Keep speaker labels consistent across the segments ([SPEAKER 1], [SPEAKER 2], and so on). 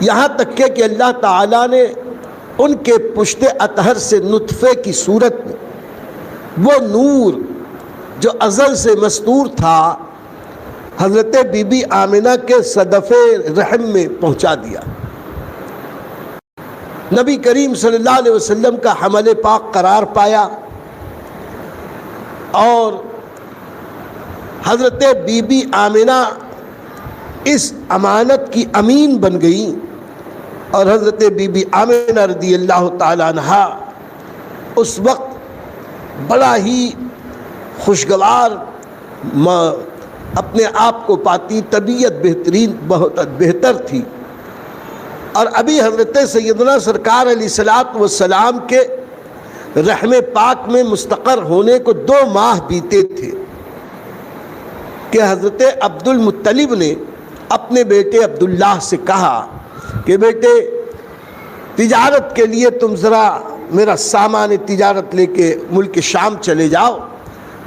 [SPEAKER 1] یہاں تک کہ اللہ تعالیٰ نے ان کے پشت اطہر سے نطفے کی صورت میں وہ نور جو ازل سے مستور تھا حضرت بی بی آمنہ کے صدف رحم میں پہنچا دیا۔ نبی کریم صلی اللہ علیہ وسلم کا حمل پاک قرار پایا اور حضرت بی بی آمنہ اس امانت کی امین بن گئی، اور حضرت بی بی آمنہ رضی اللہ تعالیٰ عنہ اس وقت بڑا ہی خوشگوار اپنے آپ کو پاتی، طبیعت بہت بہتر تھی، اور ابھی حضرت سیدنا سرکار علیہ الصلوۃ والسلام کے رحم پاک میں مستقر ہونے کو 2 ماہ بیتے تھے کہ حضرت عبد المطلب نے اپنے بیٹے عبداللہ سے کہا کہ بیٹے تجارت کے لیے تم ذرا میرا سامان تجارت لے کے ملک شام چلے جاؤ،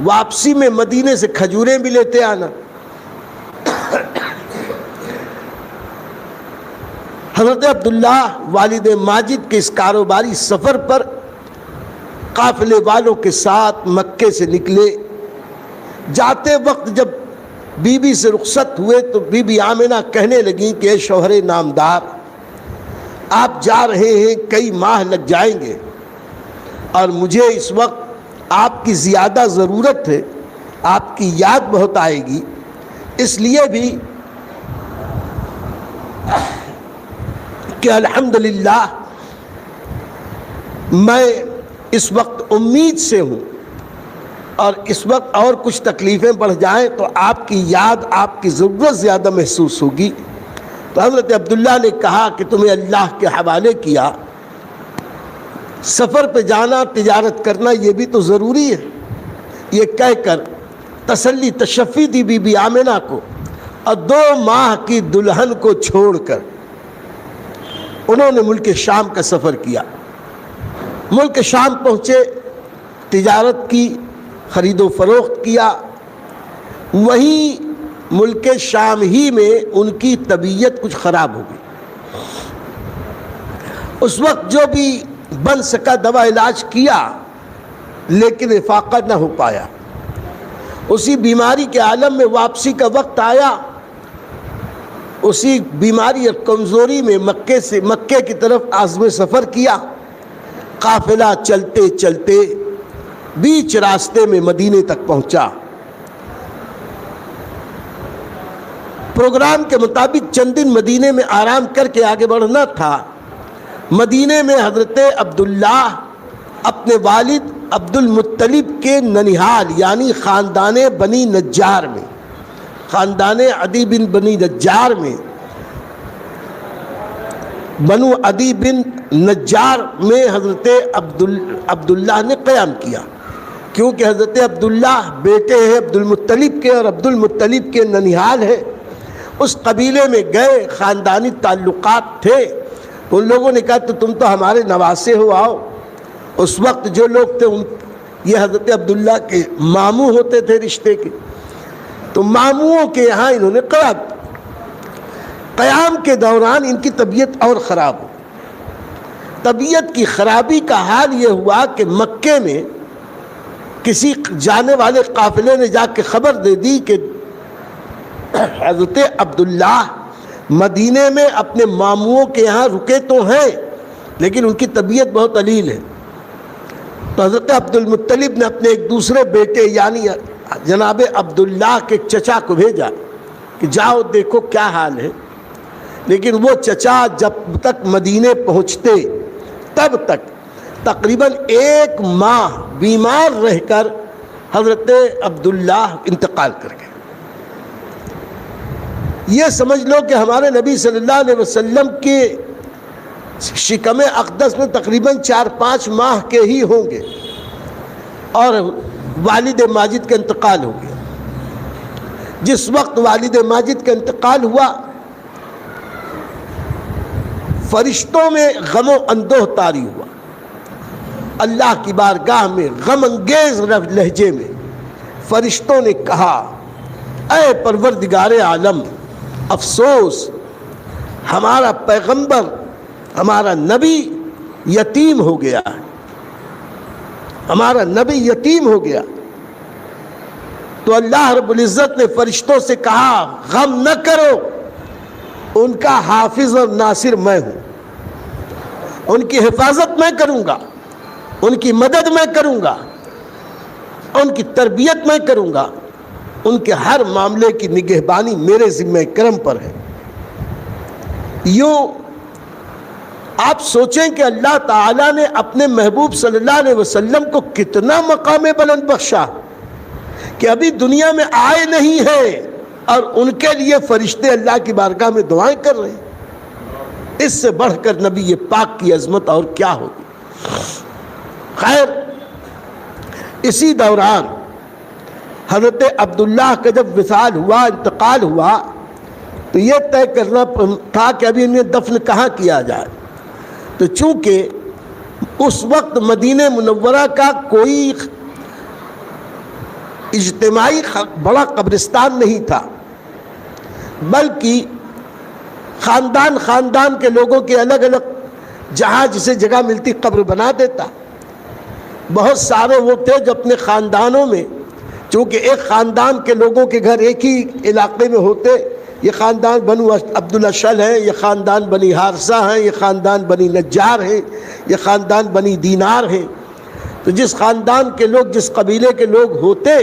[SPEAKER 1] واپسی میں مدینے سے کھجوریں بھی لیتے آنا۔ حضرت عبداللہ والد ماجد کے اس کاروباری سفر پر قافلے والوں کے ساتھ مکے سے نکلے۔ جاتے وقت جب بی بی سے رخصت ہوئے تو بی بی آمنہ کہنے لگیں کہ اے شوہر نامدار، آپ جا رہے ہیں، کئی ماہ لگ جائیں گے، اور مجھے اس وقت آپ کی زیادہ ضرورت ہے، آپ کی یاد بہت آئے گی، اس لیے بھی کہ الحمدللہ میں اس وقت امید سے ہوں، اور اس وقت اور کچھ تکلیفیں بڑھ جائیں تو آپ کی یاد، آپ کی ضرورت زیادہ محسوس ہوگی۔ تو حضرت عبداللہ نے کہا کہ تمہیں اللہ کے حوالے کیا، سفر پہ جانا، تجارت کرنا یہ بھی تو ضروری ہے۔ یہ کہہ کر تسلی تشفی دی بی بی آمنہ کو، اور 2 ماہ کی دلہن کو چھوڑ کر انہوں نے ملک شام کا سفر کیا۔ ملک شام پہنچے، تجارت کی، خرید و فروخت کیا۔ وہیں ملک شام ہی میں ان کی طبیعت کچھ خراب ہو گئی۔ اس وقت جو بھی بن سکا دوا علاج کیا، لیکن افاقہ نہ ہو پایا۔ اسی بیماری کے عالم میں واپسی کا وقت آیا، اسی بیماری اور کمزوری میں مکے کی طرف عزم سفر کیا۔ قافلہ چلتے چلتے بیچ راستے میں مدینے تک پہنچا۔ پروگرام کے مطابق چند دن مدینے میں آرام کر کے آگے بڑھنا تھا۔ مدینے میں حضرت عبداللہ اپنے والد عبد المطلب کے ننیحال یعنی خاندان بنی نجار میں، خاندان عدی بن بنی نجار میں، بنو عدی بن نجار میں حضرت عبداللہ نے قیام کیا، کیونکہ حضرت عبداللہ بیٹے ہیں عبد المطلب کے، اور عبد المطلب کے ننیحال ہے۔ اس قبیلے میں گئے، خاندانی تعلقات تھے، ان لوگوں نے کہا تو تم تو ہمارے نواسے ہو، آؤ۔ اس وقت جو لوگ تھے یہ حضرت عبداللہ کے ماموں ہوتے تھے رشتے کے، تو ماموں کے یہاں انہوں نے قیام کے دوران ان کی طبیعت اور خراب ہو۔ طبیعت کی خرابی کا حال یہ ہوا کہ مکے میں کسی جانے والے قافلے نے جا کے خبر دے دی کہ حضرت عبداللہ مدینے میں اپنے ماموں کے یہاں رکے تو ہیں، لیکن ان کی طبیعت بہت علیل ہے۔ تو حضرت عبد المطلب نے اپنے ایک دوسرے بیٹے یعنی جناب عبداللہ کے چچا کو بھیجا کہ جاؤ دیکھو کیا حال ہے، لیکن وہ چچا جب تک مدینے پہنچتے تب تک تقریباً 1 ماہ بیمار رہ کر حضرت عبداللہ انتقال کر گئے۔ یہ سمجھ لو کہ ہمارے نبی صلی اللہ علیہ وسلم کے شکم اقدس میں تقریباً 4-5 ماہ کے ہی ہوں گے، اور والد ماجد کا انتقال ہو گیا۔ جس وقت والد ماجد کا انتقال ہوا، فرشتوں میں غم و اندوہ طاری ہوا۔ اللہ کی بارگاہ میں غم انگیز لہجے میں فرشتوں نے کہا، اے پروردگار عالم، افسوس، ہمارا پیغمبر، ہمارا نبی یتیم ہو گیا ہے، ہمارا نبی یتیم ہو گیا۔ تو اللہ رب العزت نے فرشتوں سے کہا غم نہ کرو، ان کا حافظ اور ناصر میں ہوں، ان کی حفاظت میں کروں گا، ان کی مدد میں کروں گا، ان کی تربیت میں کروں گا، ان کے ہر معاملے کی نگہبانی میرے ذمہ کرم پر ہے۔ یوں آپ سوچیں کہ اللہ تعالیٰ نے اپنے محبوب صلی اللہ علیہ وسلم کو کتنا مقام بلند بخشا کہ ابھی دنیا میں آئے نہیں ہیں اور ان کے لیے فرشتے اللہ کی بارگاہ میں دعائیں کر رہے ہیں۔ اس سے بڑھ کر نبی پاک کی عظمت اور کیا ہوگی۔ خیر، اسی دوران حضرت عبداللہ کا جب وصال ہوا، انتقال ہوا، تو یہ طے کرنا تھا کہ ابھی انہیں دفن کہاں کیا جائے۔ تو چونکہ اس وقت مدینہ منورہ کا کوئی اجتماعی بڑا قبرستان نہیں تھا، بلکہ خاندان خاندان کے لوگوں کے الگ الگ جہاں جسے جگہ ملتی قبر بنا دیتا۔ بہت سارے وہ تھے جو اپنے خاندانوں میں، چونکہ ایک خاندان کے لوگوں کے گھر ایک ہی علاقے میں ہوتے، یہ خاندان بنو عبدالاشل ہیں، یہ خاندان بنی حارثہ ہیں، یہ خاندان بنی نجار ہیں، یہ خاندان بنی دینار ہیں۔ تو جس خاندان کے لوگ، جس قبیلے کے لوگ ہوتے،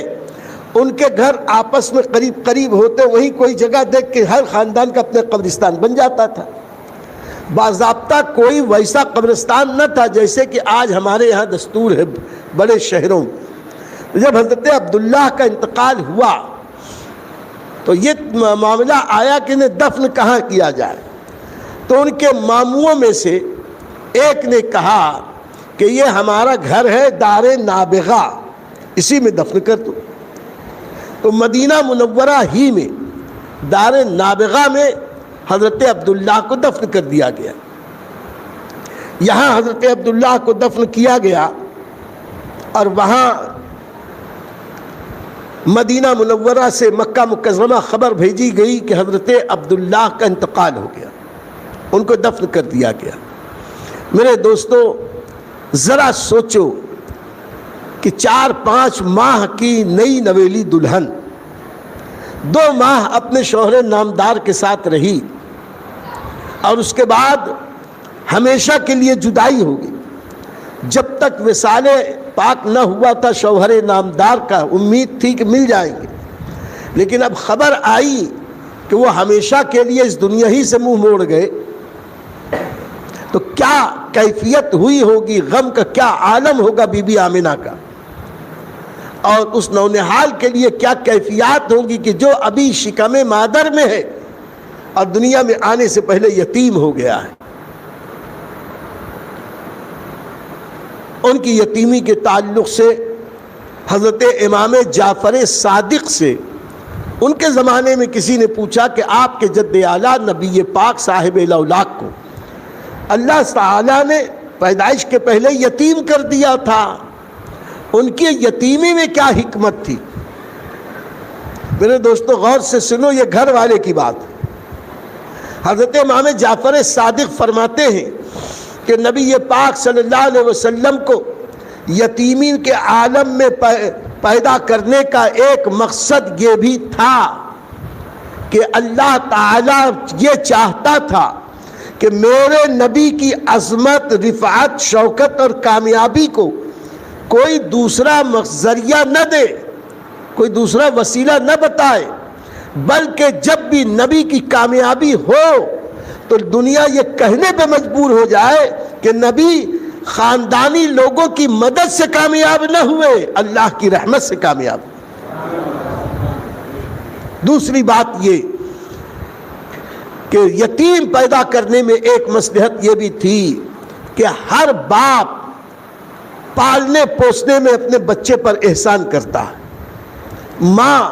[SPEAKER 1] ان کے گھر آپس میں قریب قریب ہوتے، وہیں کوئی جگہ دیکھ کے ہر خاندان کا اپنے قبرستان بن جاتا تھا۔ باضابطہ کوئی ویسا قبرستان نہ تھا جیسے کہ آج ہمارے یہاں دستور ہے بڑے شہروں میں۔ جب حضرت عبداللہ کا انتقال ہوا تو یہ معاملہ آیا کہ انہیں دفن کہاں کیا جائے۔ تو ان کے ماموں میں سے ایک نے کہا کہ یہ ہمارا گھر ہے دار نابغہ، اسی میں دفن کر دو۔ تو مدینہ منورہ ہی میں دار نابغہ میں حضرت عبداللہ کو دفن کر دیا گیا۔ یہاں حضرت عبداللہ کو دفن کیا گیا اور وہاں مدینہ منورہ سے مکہ مکرمہ خبر بھیجی گئی کہ حضرت عبداللہ کا انتقال ہو گیا، ان کو دفن کر دیا گیا۔ میرے دوستو، ذرا سوچو کہ 4-5 ماہ کی نئی نویلی دلہن 2 ماہ اپنے شوہر نامدار کے ساتھ رہی اور اس کے بعد ہمیشہ کے لیے جدائی ہوگی۔ جب تک وصال پاک نہ ہوا تھا شوہر نامدار کا، امید تھی کہ مل جائیں گے، لیکن اب خبر آئی کہ وہ ہمیشہ کے لیے اس دنیا ہی سے منہ موڑ گئے، تو کیا کیفیت ہوئی ہوگی، غم کا کیا عالم ہوگا بی بی آمنہ کا، اور اس نونہال کے لیے کیا کیفیات ہوں گی کہ جو ابھی شکم مادر میں ہے اور دنیا میں آنے سے پہلے یتیم ہو گیا ہے۔ ان کی یتیمی کے تعلق سے حضرت امام جعفر صادق سے ان کے زمانے میں کسی نے پوچھا کہ آپ کے جد اعلیٰ نبی پاک صاحب الاولاق کو اللہ تعالیٰ نے پیدائش کے پہلے یتیم کر دیا تھا، ان کی یتیمی میں کیا حکمت تھی؟ میرے دوستو غور سے سنو، یہ گھر والے کی بات ہے۔ حضرت امام جعفر صادق فرماتے ہیں کہ نبی پاک صلی اللہ علیہ وسلم کو یتیمی کے عالم میں پیدا کرنے کا ایک مقصد یہ بھی تھا کہ اللہ تعالیٰ یہ چاہتا تھا کہ میرے نبی کی عظمت، رفعت، شوکت اور کامیابی کو کوئی دوسرا ذریعہ نہ دے، کوئی دوسرا وسیلہ نہ بتائے، بلکہ جب بھی نبی کی کامیابی ہو تو دنیا یہ کہنے پہ مجبور ہو جائے کہ نبی خاندانی لوگوں کی مدد سے کامیاب نہ ہوئے، اللہ کی رحمت سے کامیاب۔ دوسری بات یہ کہ یتیم پیدا کرنے میں ایک مصلحت یہ بھی تھی کہ ہر باپ پالنے پوسنے میں اپنے بچے پر احسان کرتا ہے۔ ماں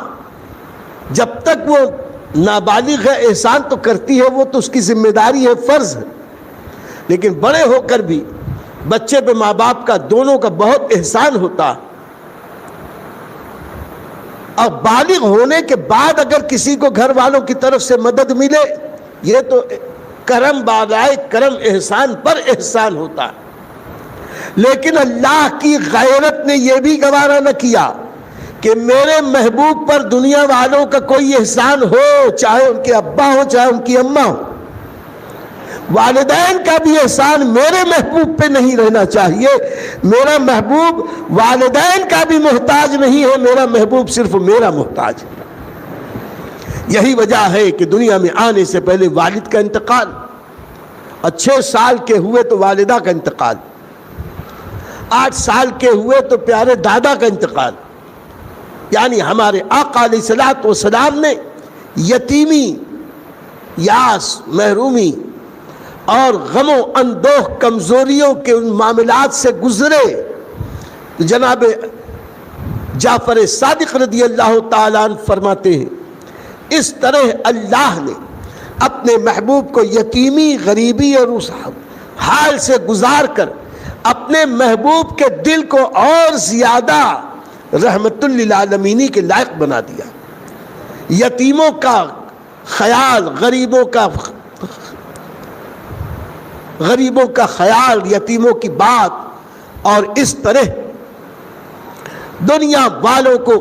[SPEAKER 1] جب تک وہ نابالغ ہے احسان تو کرتی ہے، وہ تو اس کی ذمہ داری ہے، فرض ہے، لیکن بڑے ہو کر بھی بچے پہ ماں باپ کا دونوں کا بہت احسان ہوتا ہے۔ اور بالغ ہونے کے بعد اگر کسی کو گھر والوں کی طرف سے مدد ملے، یہ تو کرم بالائے کرم احسان پر احسان ہوتا ہے، لیکن اللہ کی غیرت نے یہ بھی گوارا نہ کیا کہ میرے محبوب پر دنیا والوں کا کوئی احسان ہو، چاہے ان کے ابا ہو چاہے ان کی اماں ہو، والدین کا بھی احسان میرے محبوب پہ نہیں رہنا چاہیے۔ میرا محبوب والدین کا بھی محتاج نہیں ہے، میرا محبوب صرف میرا محتاج ہے۔ یہی وجہ ہے کہ دنیا میں آنے سے پہلے والد کا انتقال، اور 6 سال کے ہوئے تو والدہ کا انتقال، 8 سال کے ہوئے تو پیارے دادا کا انتقال، یعنی ہمارے آقا علیہ الصلوۃ والسلام نے یتیمی، یاس، محرومی اور غم و اندوہ کمزوریوں کے ان معاملات سے گزرے۔ جناب جعفر صادق رضی اللہ تعالیٰ عنہ فرماتے ہیں، اس طرح اللہ نے اپنے محبوب کو یتیمی، غریبی اور اس حال سے گزار کر اپنے محبوب کے دل کو اور زیادہ رحمت للعالمین کے لائق بنا دیا۔ یتیموں کا خیال، غریبوں کا خیال، یتیموں کی بات، اور اس طرح دنیا والوں کو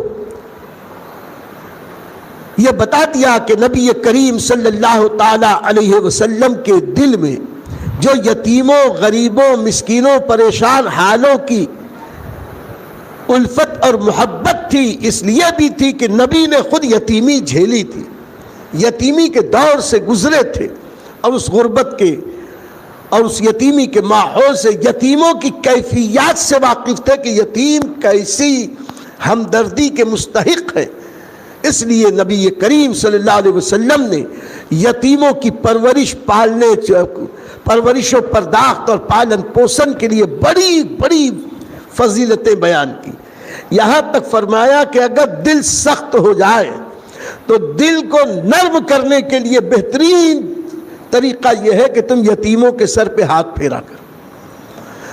[SPEAKER 1] یہ بتا دیا کہ نبی کریم صلی اللہ تعالی علیہ وسلم کے دل میں جو یتیموں، غریبوں، مسکینوں، پریشان حالوں کی الفت اور محبت تھی، اس لیے بھی تھی کہ نبی نے خود یتیمی جھیلی تھی، یتیمی کے دور سے گزرے تھے، اور اس غربت کے اور اس یتیمی کے ماحول سے، یتیموں کی کیفیات سے واقف تھے کہ یتیم کیسی ہمدردی کے مستحق ہے۔ اس لیے نبی کریم صلی اللہ علیہ وسلم نے یتیموں کی پرورش و پرداخت اور پالن پوشن کے لیے بڑی بڑی فضیلتیں بیان کی، یہاں تک فرمایا کہ اگر دل سخت ہو جائے تو دل کو نرم کرنے کے لیے بہترین طریقہ یہ ہے کہ تم یتیموں کے سر پہ ہاتھ پھیرا کر۔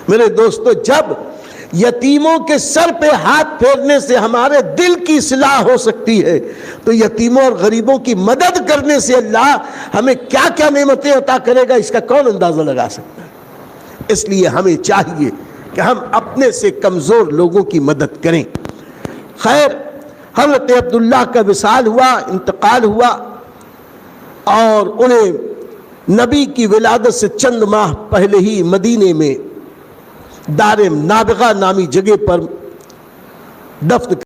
[SPEAKER 1] میرے دوستو، جب یتیموں کے سر پہ ہاتھ پھیرنے سے ہمارے دل کی اصلاح ہو سکتی ہے تو یتیموں اور غریبوں کی مدد کرنے سے اللہ ہمیں کیا کیا نعمتیں عطا کرے گا، اس کا کون اندازہ لگا سکتا ہے۔ اس لیے ہمیں چاہیے کہ ہم اپنے سے کمزور لوگوں کی مدد کریں۔ خیر، حضرت عبداللہ کا وصال ہوا، انتقال ہوا، اور انہیں نبی کی ولادت سے چند ماہ پہلے ہی مدینے میں دار نابغہ نامی جگہ پر دفن